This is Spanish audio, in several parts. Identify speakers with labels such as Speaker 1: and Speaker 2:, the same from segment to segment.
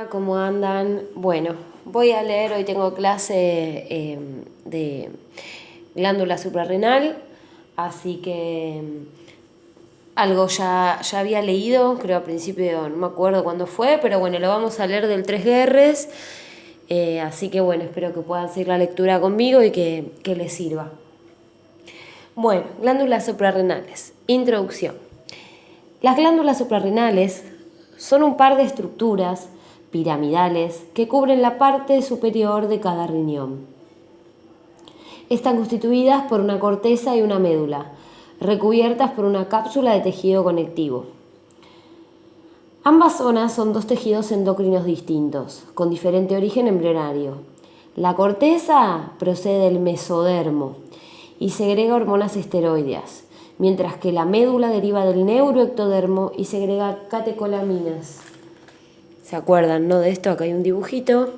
Speaker 1: ¿Cómo andan? Bueno, voy a leer, hoy tengo clase de glándula suprarrenal, así que algo ya había leído, creo al principio, no me acuerdo cuándo fue, pero bueno, lo vamos a leer del 3 Guerres, así que bueno, espero que puedan seguir la lectura conmigo y que les sirva. Bueno, glándulas suprarrenales. Introducción. Las glándulas suprarrenales son un par de estructuras piramidales que cubren la parte superior de cada riñón. Están constituidas por una corteza y una médula, recubiertas por una cápsula de tejido conectivo. Ambas zonas son dos tejidos endocrinos distintos, con diferente origen embrionario. La corteza procede del mesodermo y segrega hormonas esteroideas, mientras que la médula deriva del neuroectodermo y segrega catecolaminas. ¿Se acuerdan, no? De esto, acá hay un dibujito.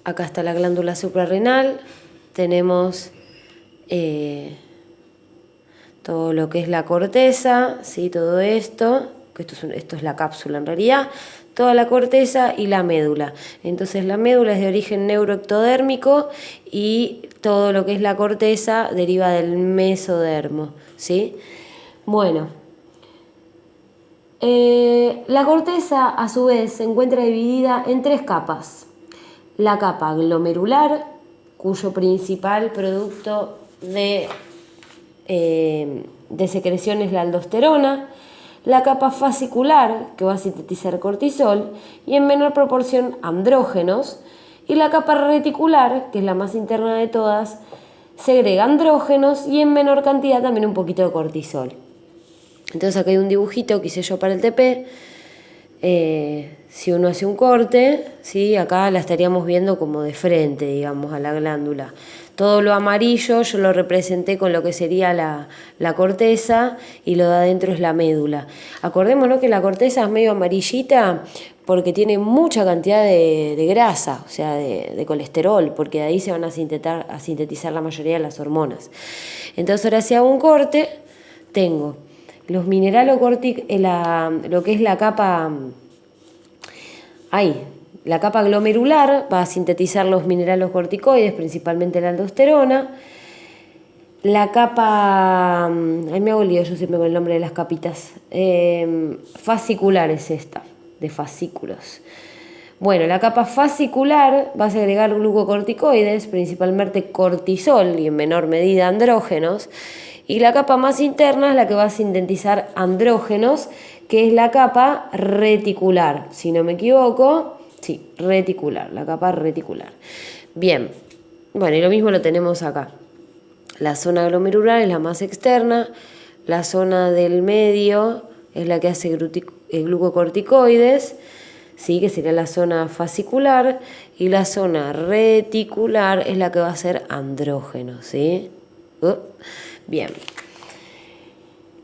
Speaker 1: Acá está la glándula suprarrenal. Tenemos todo lo que es la corteza, ¿sí? Todo esto, que esto es la cápsula en realidad, toda la corteza y la médula. Entonces la médula es de origen neuroectodérmico y todo lo que es la corteza deriva del mesodermo, ¿sí? Bueno. La corteza, a su vez, se encuentra dividida en tres capas. La capa glomerular, cuyo principal producto de secreción es la aldosterona. La capa fascicular, que va a sintetizar cortisol, y en menor proporción andrógenos. Y la capa reticular, que es la más interna de todas, segrega andrógenos y en menor cantidad también un poquito de cortisol. Entonces acá hay un dibujito que hice yo para el TP. Si uno hace un corte, ¿sí? Acá la estaríamos viendo como de frente, digamos, a la glándula. Todo lo amarillo yo lo representé con lo que sería la corteza y lo de adentro es la médula. Acordémonos que la corteza es medio amarillita porque tiene mucha cantidad de grasa, o sea, de colesterol, porque de ahí se van a sintetizar la mayoría de las hormonas. Entonces ahora si hago un corte, tengo los lo que es la capa, la capa glomerular va a sintetizar los mineralocorticoides, principalmente la aldosterona. La capa, me hago lío yo siempre con el nombre de las capitas, fascicular es esta, de fascículos. Bueno, la capa fascicular va a segregar glucocorticoides, principalmente cortisol y en menor medida andrógenos. Y la capa más interna es la que va a sintetizar andrógenos, que es la capa reticular. Si no me equivoco, sí, reticular, la capa reticular. Bien, bueno, y lo mismo lo tenemos acá. La zona glomerular es la más externa, la zona del medio es la que hace glucocorticoides, ¿sí? Que sería la zona fascicular, y la zona reticular es la que va a hacer andrógenos, ¿sí? Bien.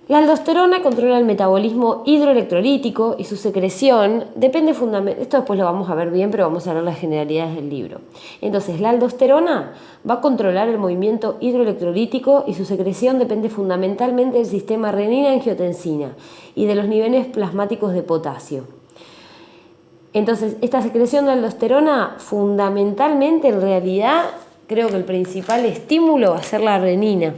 Speaker 1: La aldosterona controla el metabolismo hidroelectrolítico y su secreción depende fundamentalmente, esto después lo vamos a ver bien, pero vamos a ver las generalidades del libro. Entonces, la aldosterona va a controlar el movimiento hidroelectrolítico y su secreción depende fundamentalmente del sistema renina-angiotensina y de los niveles plasmáticos de potasio. Entonces, esta secreción de aldosterona, fundamentalmente, en realidad, creo que el principal estímulo va a ser la renina.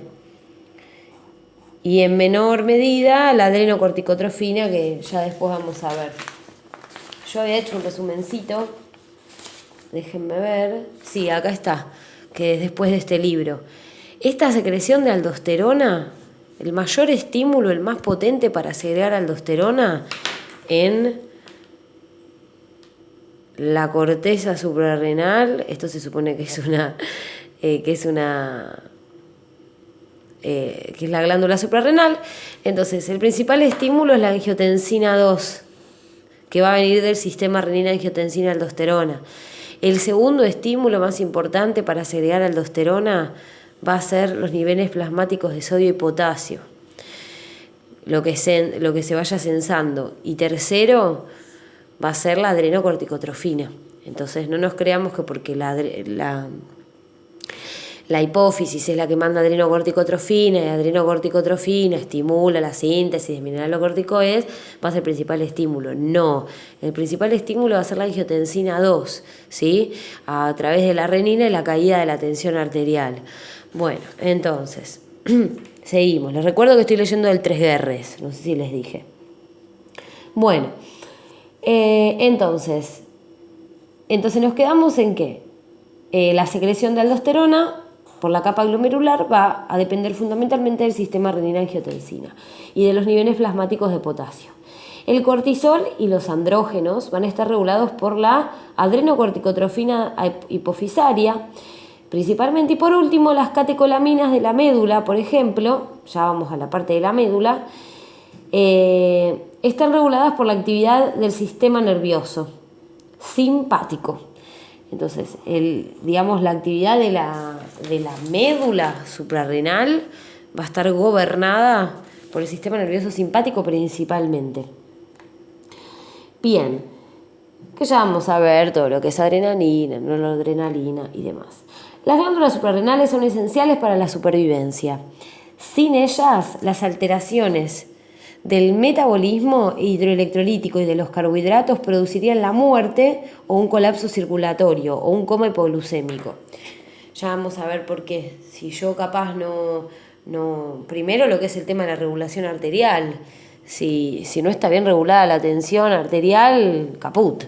Speaker 1: Y en menor medida la adrenocorticotrofina, que ya después vamos a ver. Yo había hecho un resumencito, déjenme ver. Sí, acá está, que es después de este libro. Esta secreción de aldosterona, el mayor estímulo, el más potente para segregar aldosterona en la corteza suprarrenal. Esto se supone que es que es la glándula suprarrenal. Entonces, el principal estímulo es la angiotensina 2, que va a venir del sistema renina-angiotensina-aldosterona. El segundo estímulo más importante para segregar aldosterona va a ser los niveles plasmáticos de sodio y potasio, lo que se vaya sensando. Y tercero va a ser la adrenocorticotrofina. Entonces, no nos creamos que porque la La hipófisis es la que manda adrenocorticotrofina, y adrenocorticotrofina estimula la síntesis de mineralocorticoides, va a ser el principal estímulo. No, el principal estímulo va a ser la angiotensina 2, ¿sí? A través de la renina y la caída de la tensión arterial. Bueno, entonces, seguimos. Les recuerdo que estoy leyendo del 3Rs, no sé si les dije. Bueno, entonces nos quedamos en que la secreción de aldosterona por la capa glomerular va a depender fundamentalmente del sistema renina-angiotensina y de los niveles plasmáticos de potasio. El cortisol y los andrógenos van a estar regulados por la adrenocorticotrofina hipofisaria, principalmente, y por último las catecolaminas de la médula, por ejemplo, ya vamos a la parte de la médula, están reguladas por la actividad del sistema nervioso simpático. Entonces, la actividad de la médula suprarrenal va a estar gobernada por el sistema nervioso simpático principalmente. Bien, que ya vamos a ver todo lo que es adrenalina, noradrenalina y demás. Las glándulas suprarrenales son esenciales para la supervivencia. Sin ellas, las alteraciones del metabolismo hidroelectrolítico y de los carbohidratos producirían la muerte o un colapso circulatorio o un coma hipoglucémico. Ya vamos a ver por qué. Si yo capaz primero lo que es el tema de la regulación arterial. Si no está bien regulada la tensión arterial, caput.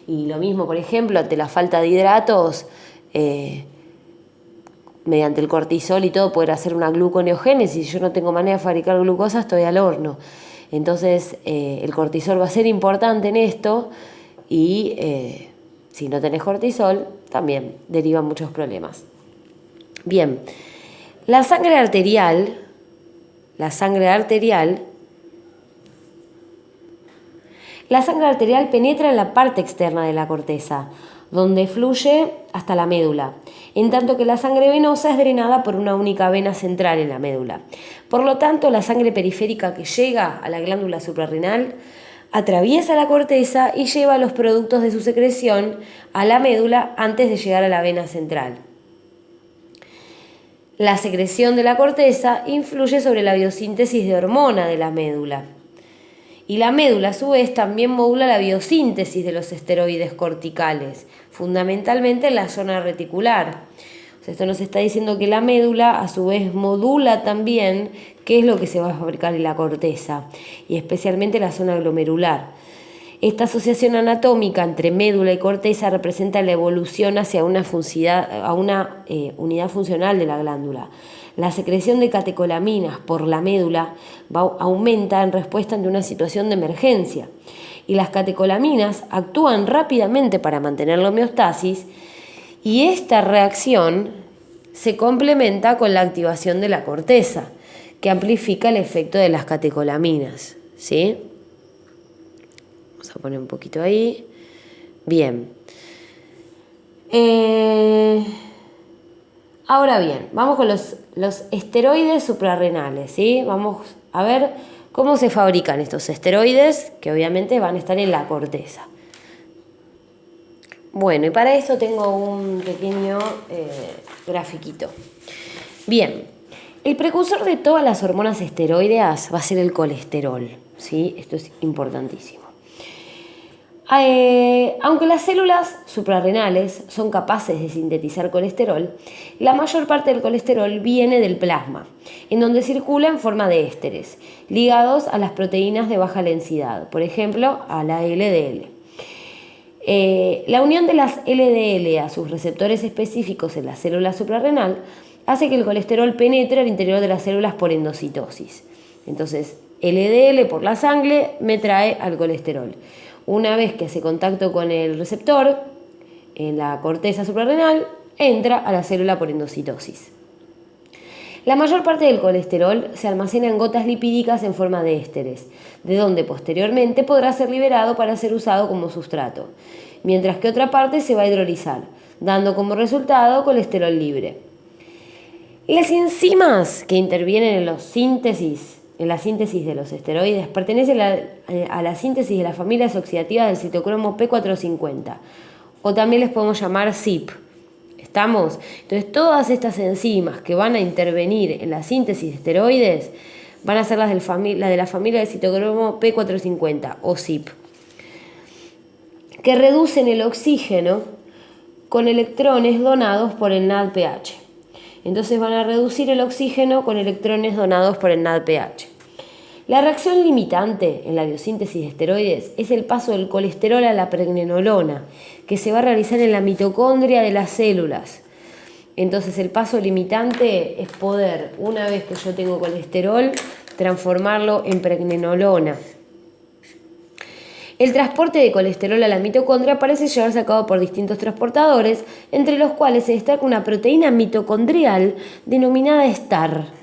Speaker 1: Y lo mismo, por ejemplo, ante la falta de hidratos, mediante el cortisol y todo, poder hacer una gluconeogénesis. Si yo no tengo manera de fabricar glucosa, estoy al horno. Entonces, el cortisol va a ser importante en esto y si no tenés cortisol, también derivan muchos problemas. Bien, la sangre arterial penetra en la parte externa de la corteza, donde fluye hasta la médula, en tanto que la sangre venosa es drenada por una única vena central en la médula. Por lo tanto, la sangre periférica que llega a la glándula suprarrenal atraviesa la corteza y lleva los productos de su secreción a la médula antes de llegar a la vena central. La secreción de la corteza influye sobre la biosíntesis de hormona de la médula. Y la médula, a su vez, también modula la biosíntesis de los esteroides corticales, fundamentalmente en la zona reticular. O sea, esto nos está diciendo que la médula, a su vez, modula también qué es lo que se va a fabricar en la corteza, y especialmente la zona glomerular. Esta asociación anatómica entre médula y corteza representa la evolución hacia una unidad funcional de la glándula. La secreción de catecolaminas por la médula aumenta en respuesta ante una situación de emergencia, y las catecolaminas actúan rápidamente para mantener la homeostasis, y esta reacción se complementa con la activación de la corteza, que amplifica el efecto de las catecolaminas, ¿sí? Vamos a poner un poquito ahí. Bien. Ahora bien, vamos con los esteroides suprarrenales, ¿sí? Vamos a ver cómo se fabrican estos esteroides, que obviamente van a estar en la corteza. Bueno, y para eso tengo un pequeño grafiquito. Bien, el precursor de todas las hormonas esteroideas va a ser el colesterol, ¿sí? Esto es importantísimo. Aunque las células suprarrenales son capaces de sintetizar colesterol, la mayor parte del colesterol viene del plasma, en donde circula en forma de ésteres, ligados a las proteínas de baja densidad, por ejemplo, a la LDL. La unión de las LDL a sus receptores específicos en la célula suprarrenal hace que el colesterol penetre al interior de las células por endocitosis. Entonces, LDL por la sangre me trae al colesterol. Una vez que hace contacto con el receptor en la corteza suprarrenal, entra a la célula por endocitosis. La mayor parte del colesterol se almacena en gotas lipídicas en forma de ésteres, de donde posteriormente podrá ser liberado para ser usado como sustrato, mientras que otra parte se va a hidrolizar, dando como resultado colesterol libre. Las enzimas que intervienen en la síntesis de los esteroides pertenecen a la síntesis de las familias oxidativas del citocromo P450, o también les podemos llamar CYP, ¿Estamos? Entonces todas estas enzimas que van a intervenir en la síntesis de esteroides van a ser las de la familia del citocromo P450 o CYP, que reducen el oxígeno con electrones donados por el NADPH. Entonces van a reducir el oxígeno con electrones donados por el NADPH. La reacción limitante en la biosíntesis de esteroides es el paso del colesterol a la pregnenolona, que se va a realizar en la mitocondria de las células. Entonces el paso limitante es poder, una vez que yo tengo colesterol, transformarlo en pregnenolona. El transporte de colesterol a la mitocondria parece llevarse a cabo por distintos transportadores, entre los cuales se destaca una proteína mitocondrial denominada STAR.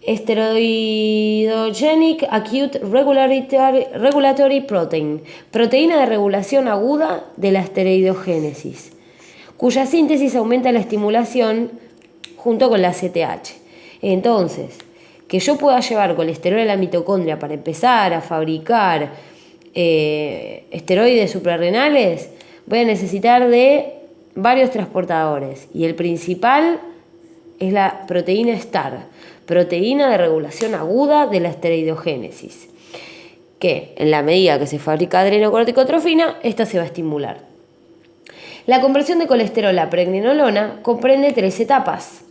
Speaker 1: Steroidogenic Acute Regulatory Protein, proteína de regulación aguda de la esteroidogénesis, cuya síntesis aumenta la estimulación junto con la CTH. Entonces, que yo pueda llevar colesterol a la mitocondria para empezar a fabricar esteroides suprarrenales, voy a necesitar de varios transportadores, y el principal es la proteína STAR, proteína de regulación aguda de la esteroidogénesis, que en la medida que se fabrica adrenocorticotrofina, esta se va a estimular. La conversión de colesterol a pregnenolona comprende 3 etapas.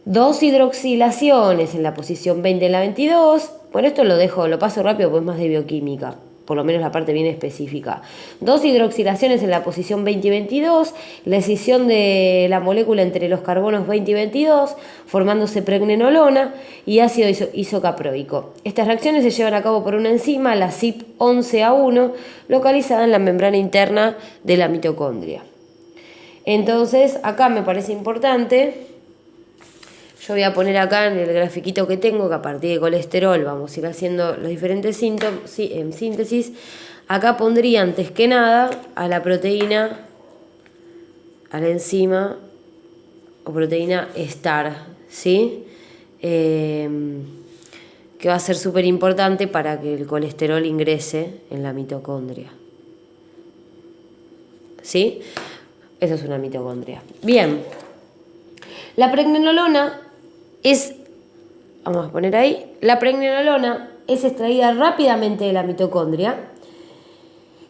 Speaker 1: 2 hidroxilaciones en la posición 20 en la 22. Bueno, esto lo paso rápido porque es más de bioquímica, por lo menos la parte bien específica. 2 hidroxilaciones en la posición 20 y 22, la escisión de la molécula entre los carbonos 20 y 22, formándose pregnenolona y ácido isocaproico. Estas reacciones se llevan a cabo por una enzima, la CYP11A1, localizada en la membrana interna de la mitocondria. Entonces, acá me parece importante. Yo voy a poner acá en el grafiquito que tengo que a partir de colesterol vamos a ir haciendo los diferentes síntomas en síntesis. Acá pondría antes que nada a la proteína, a la enzima o proteína STAR, ¿sí? Que va a ser súper importante para que el colesterol ingrese en la mitocondria. ¿Sí? Esa es una mitocondria. Bien. La pregnenolona vamos a poner ahí, la pregnenolona es extraída rápidamente de la mitocondria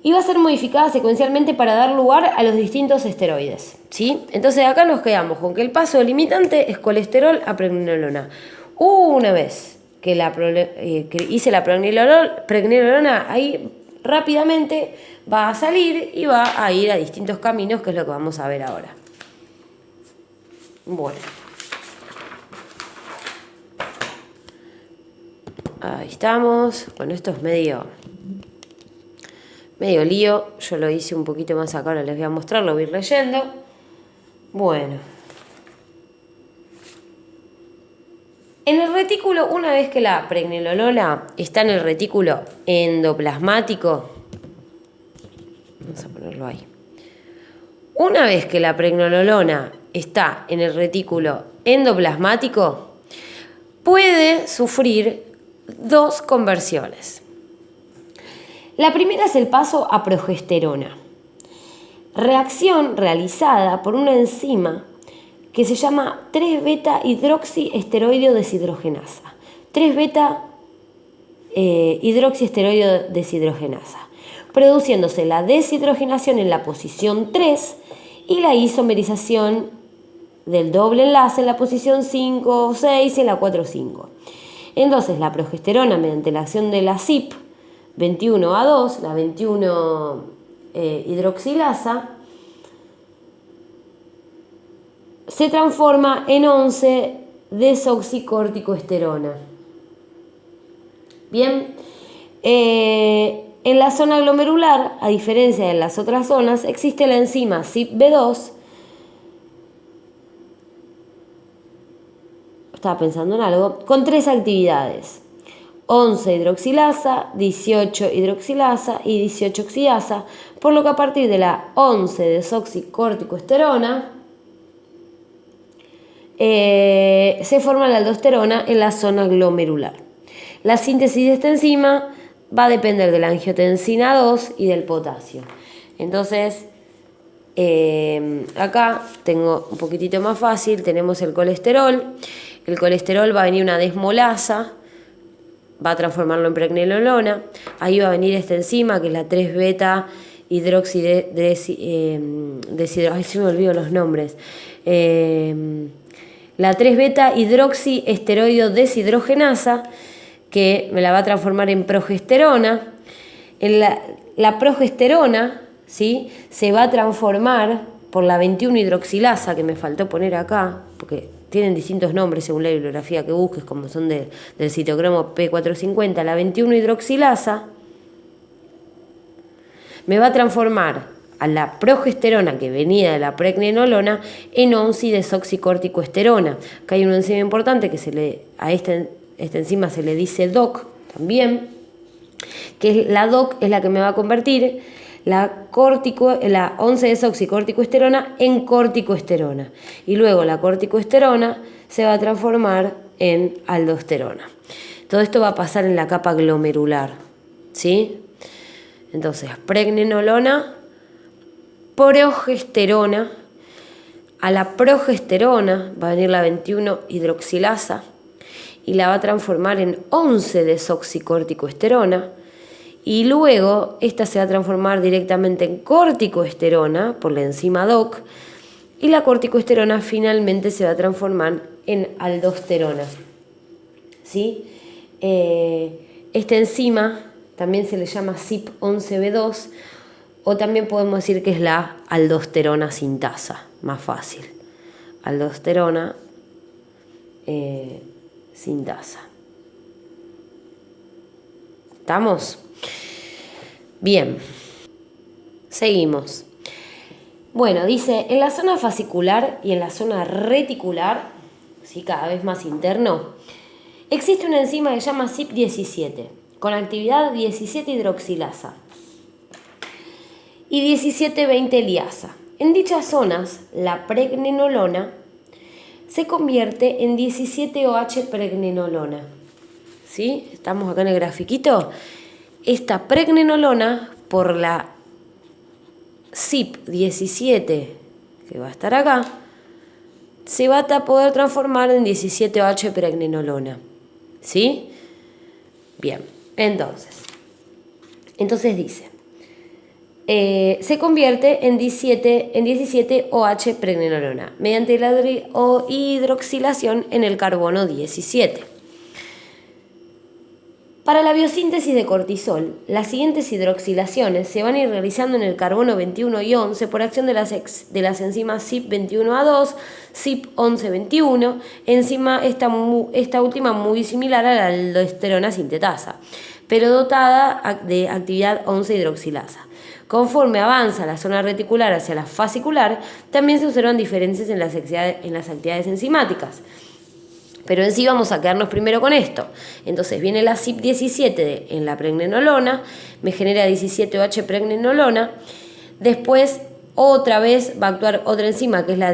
Speaker 1: y va a ser modificada secuencialmente para dar lugar a los distintos esteroides, ¿sí? Entonces acá nos quedamos con que el paso limitante es colesterol a pregnenolona. Una vez que hice la pregnenolona, ahí rápidamente va a salir y va a ir a distintos caminos, que es lo que vamos a ver ahora. Bueno. Ahí estamos. Bueno, esto es medio lío. Yo lo hice un poquito más acá, ahora les voy a mostrar, lo voy a ir leyendo. Bueno. En el retículo, una vez que la pregnenolona está en el retículo endoplasmático, vamos a ponerlo ahí. Una vez que la pregnenolona está en el retículo endoplasmático, puede sufrir 2 conversiones. La primera es el paso a progesterona, reacción realizada por una enzima que se llama 3-beta-hidroxiesteroideo deshidrogenasa. 3-beta-hidroxiesteroideo deshidrogenasa, produciéndose la deshidrogenación en la posición 3 y la isomerización del doble enlace en la posición 5 o 6 y en la 4-5. Entonces, la progesterona, mediante la acción de la CYP21A2, la 21 hidroxilasa, se transforma en 11-desoxicorticoesterona. Bien, en la zona glomerular, a diferencia de las otras zonas, existe la enzima CYP2. Estaba pensando en algo, con 3 actividades: 11-hidroxilasa, 18-hidroxilasa y 18-oxidasa, por lo que a partir de la 11-desoxicorticoesterona se forma la aldosterona en la zona glomerular. La síntesis de esta enzima va a depender de la angiotensina 2 y del potasio. Entonces, Acá tengo un poquitito más fácil, tenemos el colesterol. El colesterol va a venir una desmolasa, va a transformarlo en pregnenolona. Ahí va a venir esta enzima, que es la 3-beta hidroxideshidrogenasa. Ay, se me olvido los nombres. La 3-beta hidroxiesteroide deshidrogenasa, que me la va a transformar en progesterona. La progesterona, ¿sí?, se va a transformar por la 21-hidroxilasa, que me faltó poner acá, porque tienen distintos nombres según la bibliografía que busques, como son del citocromo P450. La 21-hidroxilasa me va a transformar a la progesterona, que venía de la pregnenolona, en 11-desoxicórticoesterona. Acá hay una enzima importante que a esta enzima se le dice DOC también, que la DOC es la que me va a convertir la 11-desoxicórticoesterona en corticoesterona. Y luego la corticoesterona se va a transformar en aldosterona. Todo esto va a pasar en la capa glomerular, ¿sí? Entonces, pregnenolona, progesterona. A la progesterona va a venir la 21-hidroxilasa y la va a transformar en 11-desoxicórticoesterona. Y luego esta se va a transformar directamente en corticoesterona por la enzima DOC, y la corticoesterona finalmente se va a transformar en aldosterona, ¿sí? Esta enzima también se le llama CYP11B2, o también podemos decir que es la aldosterona sintasa, más fácil. Aldosterona sintasa. ¿Estamos? Bien, seguimos. Bueno, dice, en la zona fascicular y en la zona reticular, ¿sí?, cada vez más interno, existe una enzima que se llama CYP17, con actividad 17-hidroxilasa y 17-20-liasa. En dichas zonas, la pregnenolona se convierte en 17-OH-pregnenolona. ¿Sí? Estamos acá en el grafiquito. Esta pregnenolona, por la CYP17, que va a estar acá, se va a poder transformar en 17-OH-pregnenolona. ¿Sí? Bien, entonces dice, se convierte en 17-OH-pregnenolona mediante la hidroxilación en el carbono 17. Para la biosíntesis de cortisol, las siguientes hidroxilaciones se van a ir realizando en el carbono 21 y 11 por acción de las enzimas CYP21A2, CYP1121, enzima esta última muy similar a la aldosterona sintetasa, pero dotada de actividad 11-hidroxilasa. Conforme avanza la zona reticular hacia la fascicular, también se observan diferencias en las actividades enzimáticas. Pero en sí vamos a quedarnos primero con esto. Entonces viene la CYP17 en la pregnenolona, me genera 17-OH-pregnenolona. Después otra vez va a actuar otra enzima que es la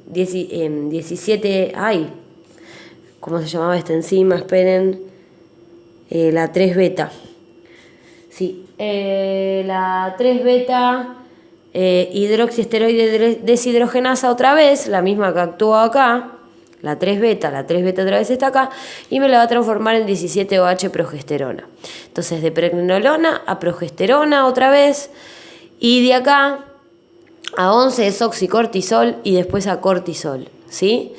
Speaker 1: 17... ¿Cómo se llamaba esta enzima? Esperen. La 3-beta. Sí, la 3-beta hidroxiesteroide deshidrogenasa otra vez, la misma que actúa acá. La 3-beta otra vez está acá y me la va a transformar en 17-OH progesterona. Entonces de pregnenolona a progesterona otra vez y de acá a 11-desoxicortisol y después a cortisol, ¿sí?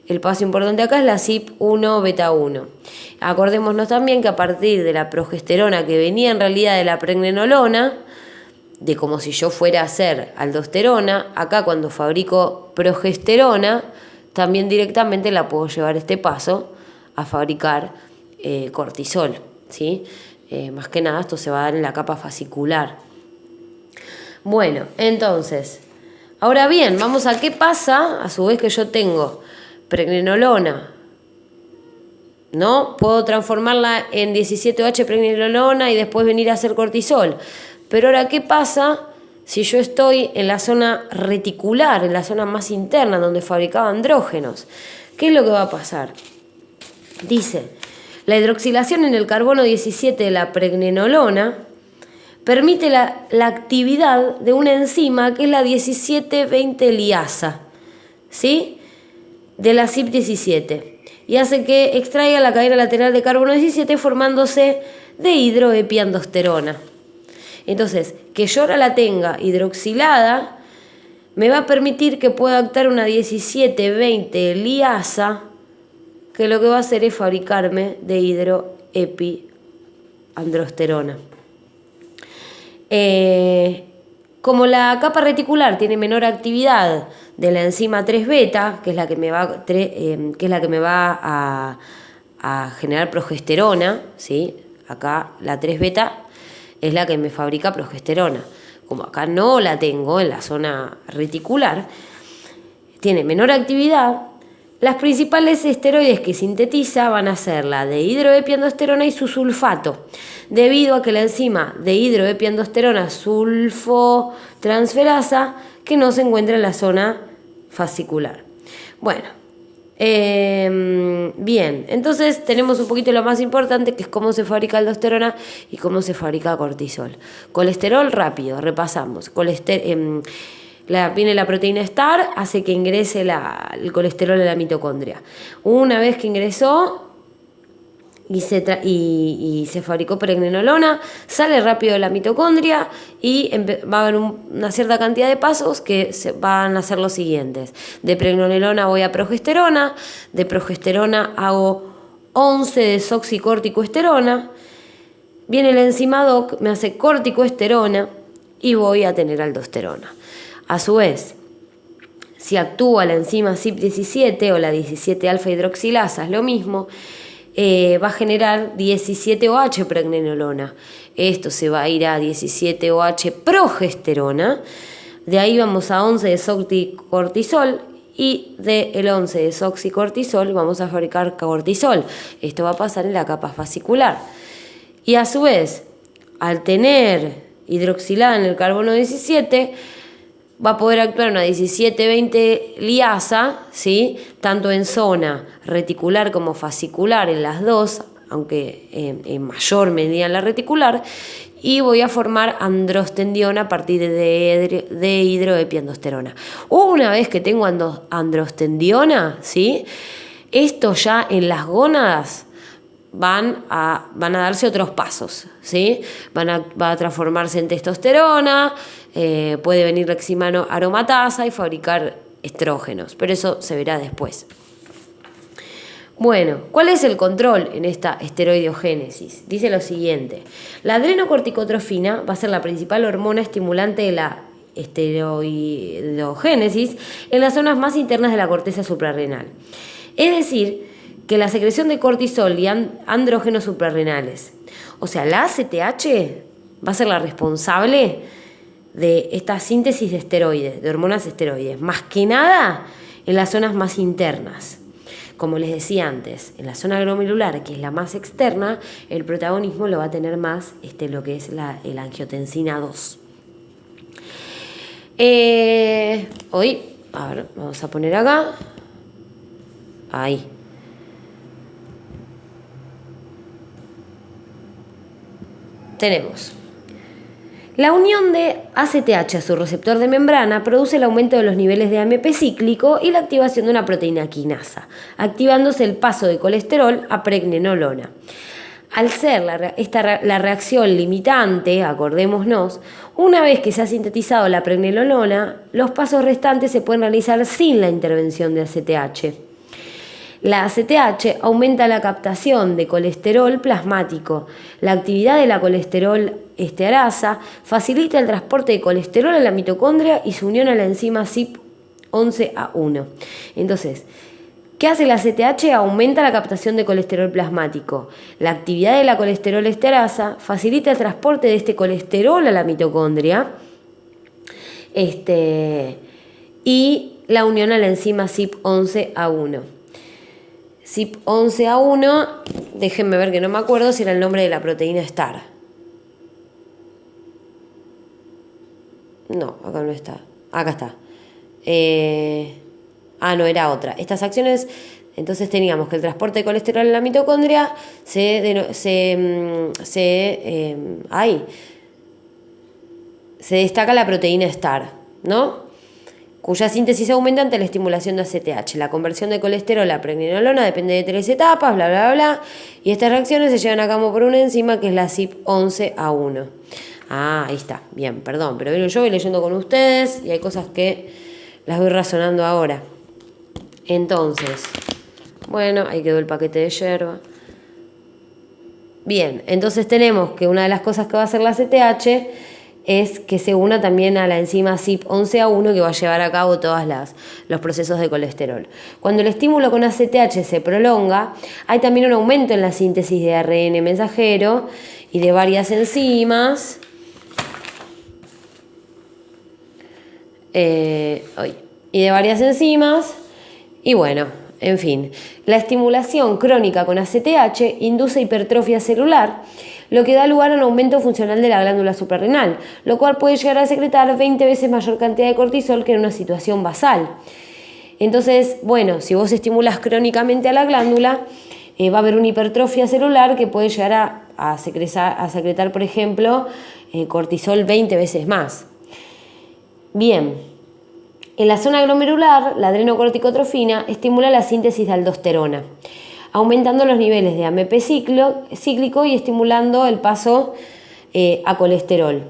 Speaker 1: El paso importante acá es la CYP1-beta1. Acordémonos también que a partir de la progesterona que venía en realidad de la pregnenolona, de como si yo fuera a hacer aldosterona, acá cuando fabrico progesterona, también directamente la puedo llevar este paso a fabricar cortisol, ¿sí? Más que nada esto se va a dar en la capa fascicular. Bueno, entonces, ahora bien, vamos a qué pasa a su vez que yo tengo pregnenolona, ¿no? Puedo transformarla en 17-OH-pregnenolona y después venir a hacer cortisol. Pero ahora, ¿qué pasa si yo estoy en la zona reticular, en la zona más interna, donde fabricaba andrógenos? ¿Qué es lo que va a pasar? Dice, la hidroxilación en el carbono 17 de la pregnenolona permite la actividad de una enzima que es la 17-20 liasa, ¿sí? De la CYP17, y hace que extraiga la cadena lateral de carbono 17 formándose de hidroepiandosterona. Entonces, que yo ahora la tenga hidroxilada me va a permitir que pueda actuar una 17-20 liasa, que lo que va a hacer es fabricarme de hidroepiandrosterona. Como la capa reticular tiene menor actividad de la enzima 3-beta, que es la que me va a generar progesterona, ¿sí? Acá la 3-beta es la que me fabrica progesterona. Como acá no la tengo en la zona reticular, tiene menor actividad. Las principales esteroides que sintetiza van a ser la de hidroepiandosterona y su sulfato, debido a que la enzima de hidroepiandosterona sulfotransferasa que no se encuentra en la zona fascicular. Bueno, bien, entonces tenemos un poquito lo más importante, que es cómo se fabrica aldosterona y cómo se fabrica cortisol. Colesterol, rápido, repasamos. Viene la proteína STAR, hace que ingrese el colesterol a la mitocondria. Una vez que ingresó y se fabricó pregnenolona, sale rápido de la mitocondria y va a haber una cierta cantidad de pasos que van a ser los siguientes. De pregnenolona voy a progesterona, de progesterona hago 11-desoxicorticoesterona, viene la enzima DOC, me hace corticoesterona y voy a tener aldosterona. A su vez, si actúa la enzima CYP17 o la 17-alfa hidroxilasa, es lo mismo, va a generar 17-OH pregnenolona. Esto se va a ir a 17-OH progesterona. De ahí vamos a 11-desoxicortisol y del 11-desoxicortisol vamos a fabricar cortisol. Esto va a pasar en la capa fascicular. Y a su vez, al tener hidroxilada en el carbono 17, va a poder actuar una 17-20 liasa, ¿sí? Tanto en zona reticular como fascicular, en las dos, aunque en mayor medida en la reticular, y voy a formar androstendiona a partir de hidroepiandosterona. Una vez que tengo androstendiona, ¿sí? Esto ya en las gónadas van a darse otros pasos, ¿sí? Va a transformarse en testosterona, puede venir la enzima aromatasa y fabricar estrógenos, pero eso se verá después. Bueno, ¿cuál es el control en esta esteroideogénesis? Dice lo siguiente: la adrenocorticotrofina va a ser la principal hormona estimulante de la esteroideogénesis en las zonas más internas de la corteza suprarrenal. Es decir, que la secreción de cortisol y andrógenos suprarrenales, o sea, la ACTH va a ser la responsable de esta síntesis de esteroides, de hormonas esteroides, más que nada en las zonas más internas. Como les decía antes, en la zona glomerular, que es la más externa, el protagonismo lo va a tener más lo que es el angiotensina 2. Hoy, a ver, vamos a poner acá. Ahí. Tenemos la unión de ACTH a su receptor de membrana produce el aumento de los niveles de AMP cíclico y la activación de una proteína quinasa, activándose el paso de colesterol a pregnenolona. Al ser la reacción limitante, acordémonos, una vez que se ha sintetizado la pregnenolona, los pasos restantes se pueden realizar sin la intervención de ACTH. La ACTH aumenta la captación de colesterol plasmático. La actividad de la colesterol estearasa facilita el transporte de colesterol a la mitocondria y su unión a la enzima CYP11A1. Entonces, ¿qué hace la ACTH? Aumenta la captación de colesterol plasmático. La actividad de la colesterol estearasa facilita el transporte de este colesterol a la mitocondria y la unión a la enzima CYP11A1. CYP11A1, déjenme ver que no me acuerdo si era el nombre de la proteína STAR. No, acá no está. Acá está. No, era otra. Estas acciones, entonces teníamos que el transporte de colesterol en la mitocondria se destaca la proteína STAR, ¿no? Cuya síntesis aumenta ante la estimulación de ACTH. La conversión de colesterol a pregnenolona depende de 3 etapas, bla, bla, bla. Y estas reacciones se llevan a cabo por una enzima que es la CYP11A1. Ah, ahí está. Bien, perdón, pero yo voy leyendo con ustedes y hay cosas que las voy razonando ahora. Entonces, bueno, ahí quedó el paquete de yerba. Bien, entonces tenemos que una de las cosas que va a hacer la ACTH es que se una también a la enzima CYP11A1 que va a llevar a cabo todos los procesos de colesterol. Cuando el estímulo con ACTH se prolonga, hay también un aumento en la síntesis de ARN mensajero y de varias enzimas. Y bueno, en fin, la estimulación crónica con ACTH induce hipertrofia celular, lo que da lugar a un aumento funcional de la glándula suprarrenal, lo cual puede llegar a secretar 20 veces mayor cantidad de cortisol que en una situación basal. Entonces, bueno, si vos estimulas crónicamente a la glándula, va a haber una hipertrofia celular que puede llegar a secretar, por ejemplo, cortisol 20 veces más. Bien, en la zona glomerular, la adrenocorticotrofina estimula la síntesis de aldosterona, aumentando los niveles de AMP cíclico y estimulando el paso a colesterol.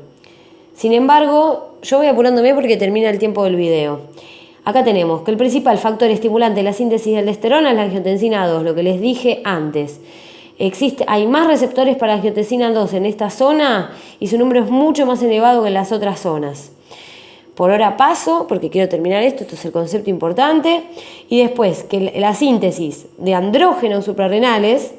Speaker 1: Sin embargo, yo voy apurándome porque termina el tiempo del video. Acá tenemos que el principal factor estimulante de la síntesis de aldosterona es la angiotensina 2, lo que les dije antes. Hay más receptores para angiotensina 2 en esta zona y su número es mucho más elevado que en las otras zonas. Por ahora paso, porque quiero terminar esto es el concepto importante. Y después, que la síntesis de andrógenos suprarrenales,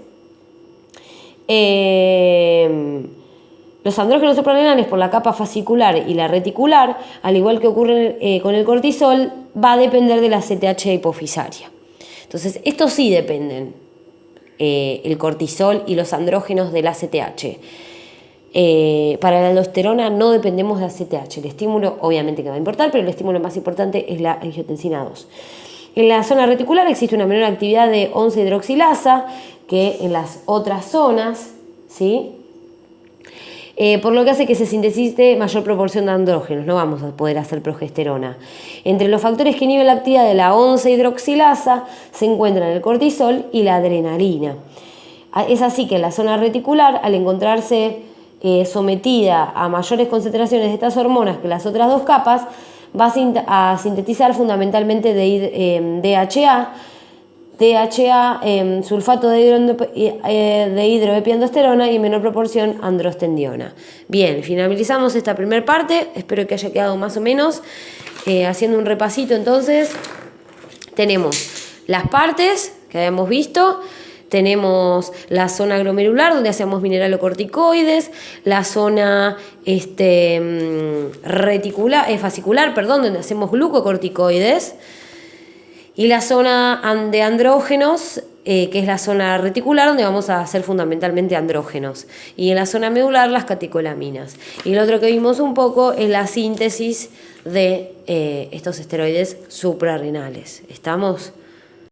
Speaker 1: los andrógenos suprarrenales por la capa fascicular y la reticular, al igual que ocurre con el cortisol, va a depender de la ACTH hipofisaria. Entonces, estos sí dependen, el cortisol y los andrógenos de la ACTH. Para la aldosterona no dependemos de ACTH. El estímulo obviamente que va a importar, pero el estímulo más importante es la angiotensina 2. En la zona reticular existe una menor actividad de 11-hidroxilasa que en las otras zonas, ¿sí? Por lo que hace que se sintetice mayor proporción de andrógenos, no vamos a poder hacer progesterona. Entre los factores que inhiben la actividad de la 11-hidroxilasa se encuentran el cortisol y la adrenalina. Es así que en la zona reticular, al encontrarse sometida a mayores concentraciones de estas hormonas que las otras dos capas, va a sintetizar fundamentalmente DHA, sulfato de hidroepiandrosterona y en menor proporción androstendiona. Bien, finalizamos esta primera parte, espero que haya quedado más o menos. Haciendo un repasito entonces, tenemos las partes que habíamos visto. Tenemos la zona glomerular donde hacemos mineralocorticoides, la zona fascicular, donde hacemos glucocorticoides, y la zona de andrógenos, que es la zona reticular donde vamos a hacer fundamentalmente andrógenos, y en la zona medular las catecolaminas. Y lo otro que vimos un poco es la síntesis de estos esteroides suprarrenales. ¿Estamos?